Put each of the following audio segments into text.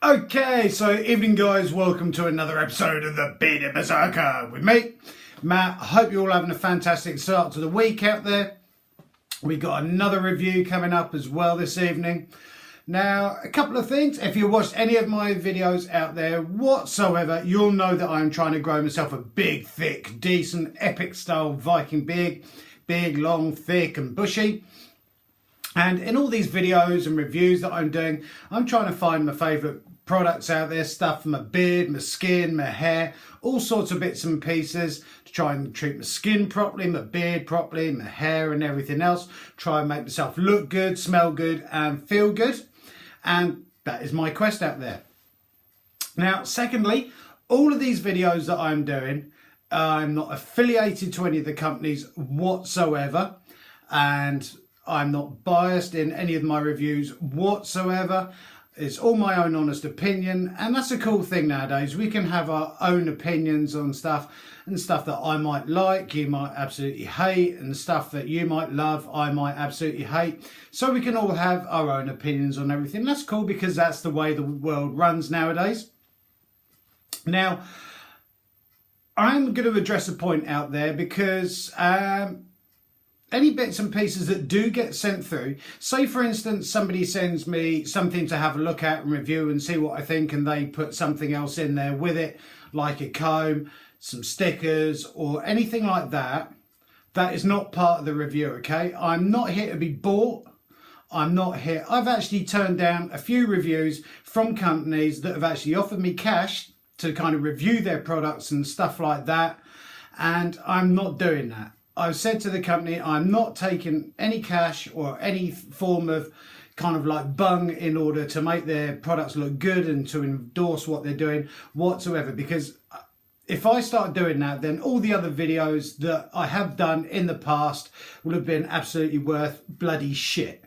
Okay, so evening guys, welcome to another episode of the Bearded Berserker with me, Matt. I hope you're all having a fantastic start to the week out there. We got another review coming up as well this evening. Now, a couple of things. If you watched any of my videos out there whatsoever, you'll know that I'm trying to grow myself a big, thick, decent, epic style Viking beard. Big, long, thick and bushy. And in all these videos and reviews that I'm doing, I'm trying to find my favourite products out there, stuff for my beard, my skin, my hair, all sorts of bits and pieces to try and treat my skin properly, my beard properly, my hair and everything else. Try and make myself look good, smell good and feel good. And that is my quest out there. Now, secondly, all of these videos that I'm doing, I'm not affiliated to any of the companies whatsoever. And I'm not biased in any of my reviews whatsoever. It's all my own honest opinion, and that's a cool thing nowadays. We can have our own opinions on stuff, and stuff that I might like, you might absolutely hate, and stuff that you might love, I might absolutely hate. So we can all have our own opinions on everything. That's cool because that's the way the world runs nowadays. Now, I'm going to address a point out there because any bits and pieces that do get sent through, say for instance somebody sends me something to have a look at and review and see what I think, and they put something else in there with it, like a comb, some stickers or anything like that, that is not part of the review, okay? I'm not here to be bought. I'm not here. I've actually turned down a few reviews from companies that have actually offered me cash to kind of review their products and stuff like that, and I'm not doing that. I've said to the company, I'm not taking any cash or any form of kind of like bung in order to make their products look good and to endorse what they're doing whatsoever. Because if I start doing that, then all the other videos that I have done in the past will have been absolutely worth bloody shit.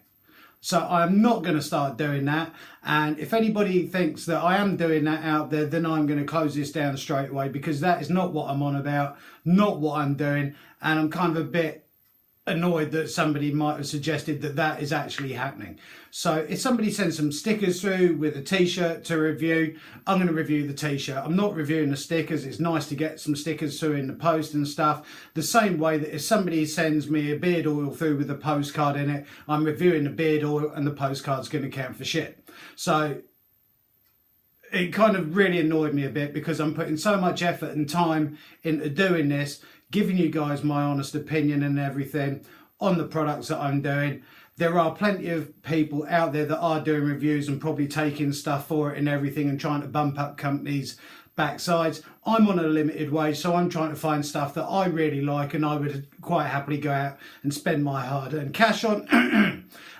So I'm not going to start doing that. And if anybody thinks that I am doing that out there, then I'm going to close this down straight away, because that is not what I'm on about, not what I'm doing. And I'm kind of a bit annoyed that somebody might have suggested that that is actually happening. So if somebody sends some stickers through with a t-shirt to review, I'm going to review the t-shirt. I'm not reviewing the stickers. It's nice to get some stickers through in the post and stuff. The same way that if somebody sends me a beard oil through with a postcard in it, I'm reviewing the beard oil and the postcard's going to count for shit. So it kind of really annoyed me a bit, because I'm putting so much effort and time into doing this, giving you guys my honest opinion and everything on the products that I'm doing. There are plenty of people out there that are doing reviews and probably taking stuff for it and everything and trying to bump up companies' backsides. I'm on a limited wage, so I'm trying to find stuff that I really like and I would quite happily go out and spend my hard-earned cash on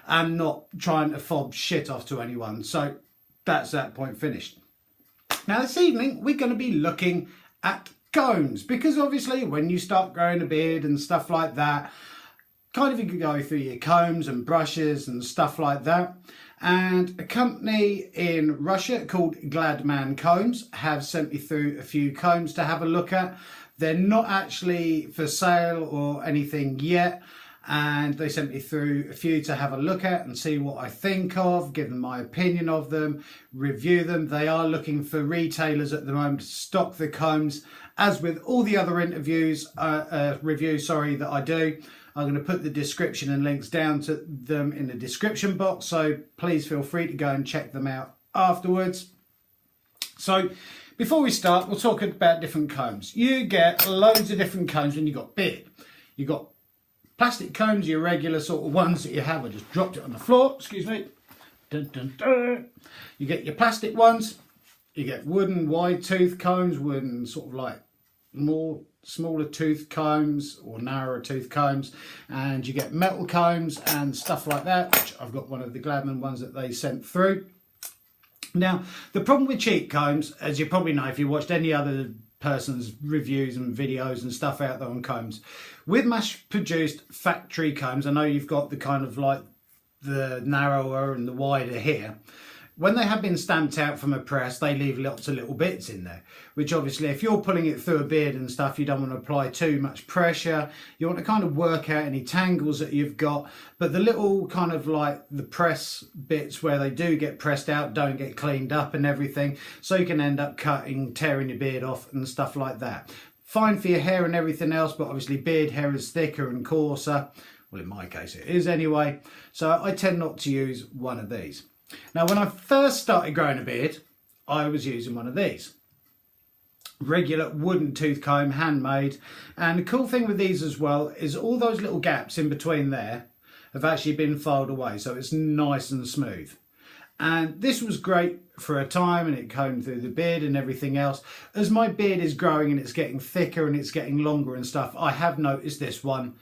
and not trying to fob shit off to anyone. So that's that point finished. Now this evening we're going to be looking at combs, because obviously when you start growing a beard and stuff like that, kind of you can go through your combs and brushes and stuff like that. And a company in Russia called Gladman Combs have sent me through a few combs to have a look at. They're not actually for sale or anything yet, and they sent me through a few to have a look at and see what I think of, give them my opinion of them, review them. They are looking for retailers at the moment to stock the combs. As with all the other reviews that I do, I'm going to put the description and links down to them in the description box, so please feel free to go and check them out afterwards. So before we start, we'll talk about different combs. You get loads of different combs when you've got beard. You've got plastic combs, your regular sort of ones that you have. I just dropped it on the floor, excuse me. Dun, dun, dun. You get your plastic ones. You get wooden wide tooth combs, wooden sort of like more smaller tooth combs or narrower tooth combs, and you get metal combs and stuff like that, which I've got one of the Gladman ones that they sent through. Now, the problem with cheap combs, as you probably know if you watched any other person's reviews and videos and stuff out there on combs, with mass-produced factory combs, I know you've got the kind of like the narrower and the wider here. when they have been stamped out from a press, they leave lots of little bits in there, which obviously if you're pulling it through a beard and stuff, you don't want to apply too much pressure. You want to kind of work out any tangles that you've got, but the little kind of like the press bits where they do get pressed out don't get cleaned up and everything, so you can end up cutting, tearing your beard off and stuff like that. Fine for your hair and everything else, but obviously beard hair is thicker and coarser. Well, in my case it is anyway, so I tend not to use one of these. Now, when I first started growing a beard, I was using one of these. Regular wooden tooth comb, handmade. And the cool thing with these as well is all those little gaps in between there have actually been filed away, so it's nice and smooth. And this was great for a time, and it combed through the beard and everything else. As my beard is growing and it's getting thicker and it's getting longer and stuff, I have noticed this one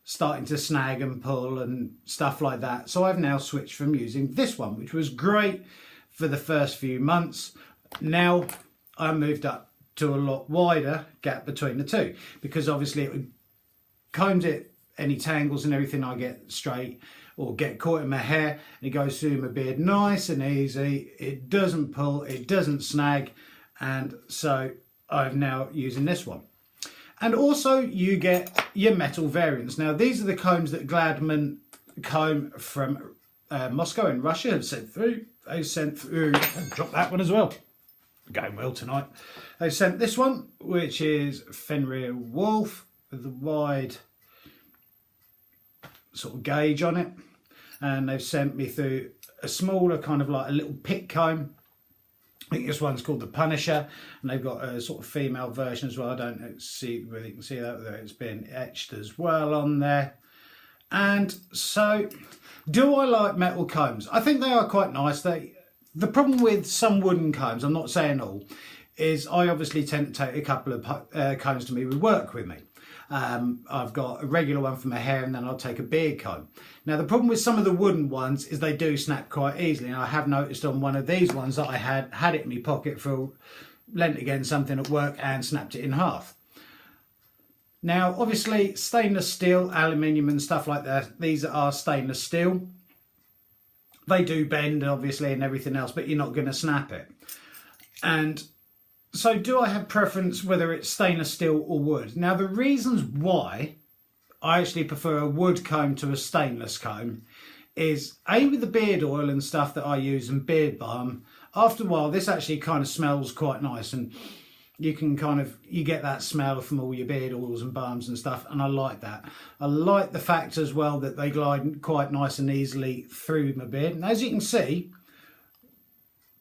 starting to snag and pull and stuff like that. So I've now switched from using this one, which was great for the first few months. Now I moved up to a lot wider gap between the two, because obviously it combs it, any tangles and everything I get straight or get caught in my hair, and it goes through my beard nice and easy. It doesn't pull, it doesn't snag, and so I'm now using this one. And also you get your metal variants. Now these are the combs that Gladman Comb from Moscow in Russia have sent through. They sent through, drop that one as well, going well tonight. They sent this one, which is Fenrir Wolf with the wide sort of gauge on it. And they've sent me through a smaller kind of like a little pick comb. I think this one's called the Punisher, and they've got a sort of female version as well. I don't see whether you can see that, whether it's been etched as well on there. And so, do I like metal combs? I think they are quite nice. The problem with some wooden combs, I'm not saying all, is I obviously tend to take a couple of combs to me with work with me. I've got a regular one for my hair, and then I'll take a beard comb. Now the problem with some of the wooden ones is they do snap quite easily, and I have noticed on one of these ones that I had it in my pocket for lent again something at work and snapped it in half. Now obviously stainless steel, aluminium and stuff like that, these are stainless steel. They do bend obviously and everything else, but you're not going to snap it. And so do I have preference whether it's stainless steel or wood? Now the reasons why I actually prefer a wood comb to a stainless comb is A, with the beard oil and stuff that I use and beard balm, after a while this actually kind of smells quite nice, and you can you get that smell from all your beard oils and balms and stuff, and I like that. I like the fact as well that they glide quite nice and easily through my beard. And as you can see,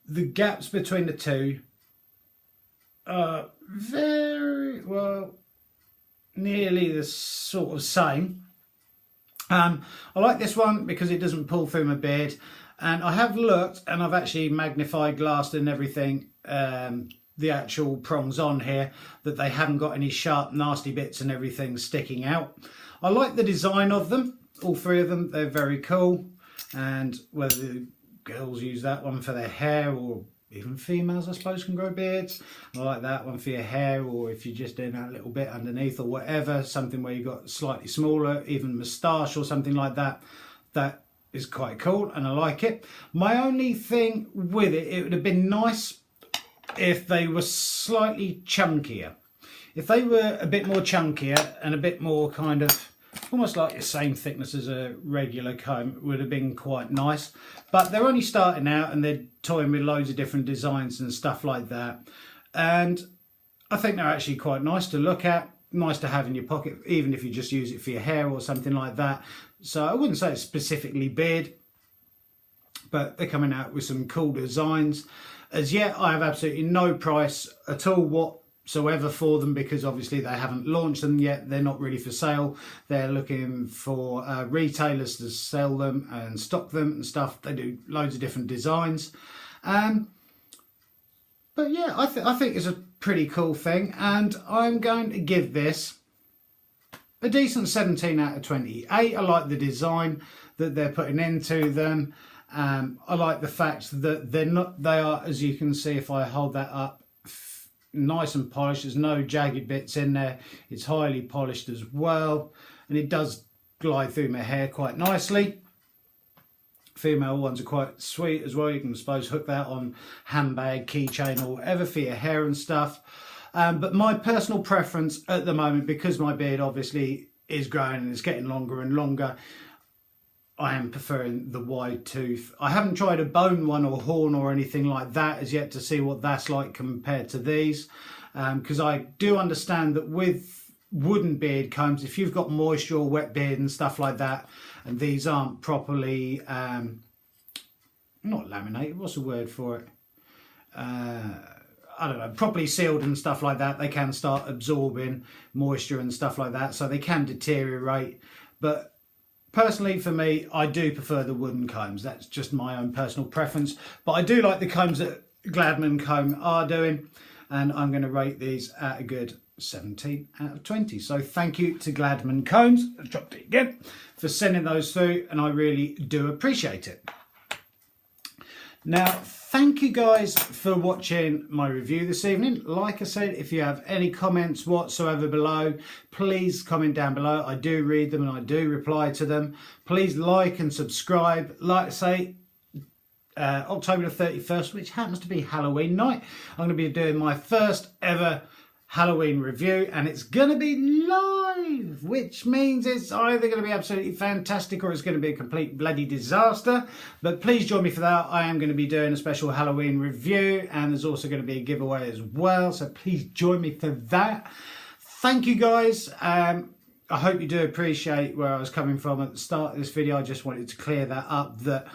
the gaps between the two are very well nearly the sort of same. I like this one because it doesn't pull through my beard, and I have looked and I've actually magnified glassed and everything, the actual prongs on here, that they haven't got any sharp nasty bits and everything sticking out. I like the design of them, all three of them, they're very cool. And whether the girls use that one for their hair, or even females I suppose can grow beards, I like that one for your hair, or if you're just doing that little bit underneath or whatever, something where you've got slightly smaller, even moustache or something like that, that is quite cool and I like it. My only thing with it, it would have been nice if they were slightly chunkier. If they were a bit more chunkier and a bit more kind of almost like the same thickness as a regular comb, it would have been quite nice. But they're only starting out and they're toying with loads of different designs and stuff like that. And I think they're actually quite nice to look at, nice to have in your pocket, even if you just use it for your hair or something like that. So I wouldn't say it's specifically beard, but they're coming out with some cool designs. As yet, I have absolutely no price at all whatsoever for them, because obviously they haven't launched them yet. They're not really for sale. They're looking for retailers to sell them and stock them and stuff. They do loads of different designs. But yeah, I think it's a pretty cool thing, and I'm going to give this a decent 17 out of 20. I like the design that they're putting into them. I like the fact that they are, as you can see if I hold that up, nice and polished. There's no jagged bits in there. It's highly polished as well, and it does glide through my hair quite nicely. Female ones are quite sweet as well. You can, I suppose, hook that on handbag, keychain, or whatever for your hair and stuff. But my personal preference at the moment, because my beard obviously is growing and it's getting longer and longer, I am preferring the wide tooth. I haven't tried a bone one or horn or anything like that as yet to see what that's like compared to these. Because I do understand that with wooden beard combs, if you've got moisture or wet beard and stuff like that, and these aren't properly, not laminated, what's the word for it? I don't know, properly sealed and stuff like that, they can start absorbing moisture and stuff like that, so they can deteriorate. But personally, for me, I do prefer the wooden combs. That's just my own personal preference. But I do like the combs that Gladman Comb are doing, and I'm going to rate these at a good 17 out of 20. So thank you to Gladman Combs, I've dropped it again, for sending those through, and I really do appreciate it. Now, thank you guys for watching my review this evening. Like I said, if you have any comments whatsoever below, please comment down below. I do read them and I do reply to them. Please like and subscribe. Like I say, October the 31st, which happens to be Halloween night, I'm going to be doing my first ever Halloween review, and it's going to be live, which means it's either going to be absolutely fantastic or it's going to be a complete bloody disaster. But please join me for that. I am going to be doing a special Halloween review, and there's also going to be a giveaway as well, so please join me for that. Thank you guys. I hope you do appreciate where I was coming from at the start of this video. I just wanted to clear that up, that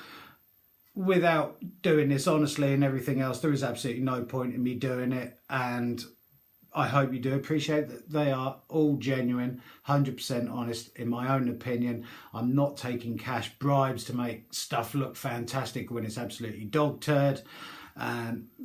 without doing this honestly and everything else, there is absolutely no point in me doing it, and I hope you do appreciate that they are all genuine, 100% honest in my own opinion. I'm not taking cash bribes to make stuff look fantastic when it's absolutely dog turd.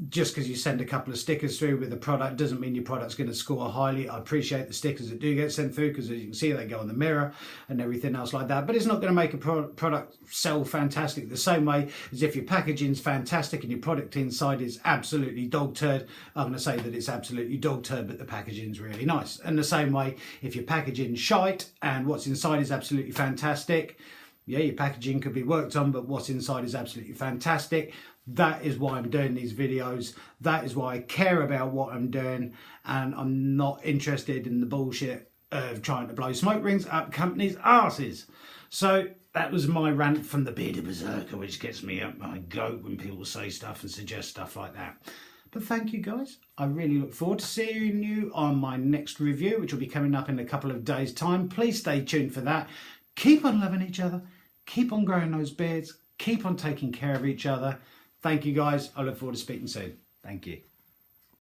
Just because you send a couple of stickers through with the product doesn't mean your product's going to score highly. I appreciate the stickers that do get sent through, because as you can see, they go on the mirror and everything else like that, but it's not going to make a product sell fantastic the same way as if your packaging's fantastic and your product inside is absolutely dog turd. I'm going to say that it's absolutely dog turd, but the packaging's really nice. And the same way, if your packaging's shite and what's inside is absolutely fantastic, yeah, your packaging could be worked on, but what's inside is absolutely fantastic. That is why I'm doing these videos. That is why I care about what I'm doing, and I'm not interested in the bullshit of trying to blow smoke rings up companies' arses. So that was my rant from the bearded berserker, which gets me up my goat when people say stuff and suggest stuff like that. But thank you guys. I really look forward to seeing you on my next review, which will be coming up in a couple of days' time. Please stay tuned for that. Keep on loving each other. Keep on growing those beards. Keep on taking care of each other. Thank you guys. I look forward to speaking soon. Thank you.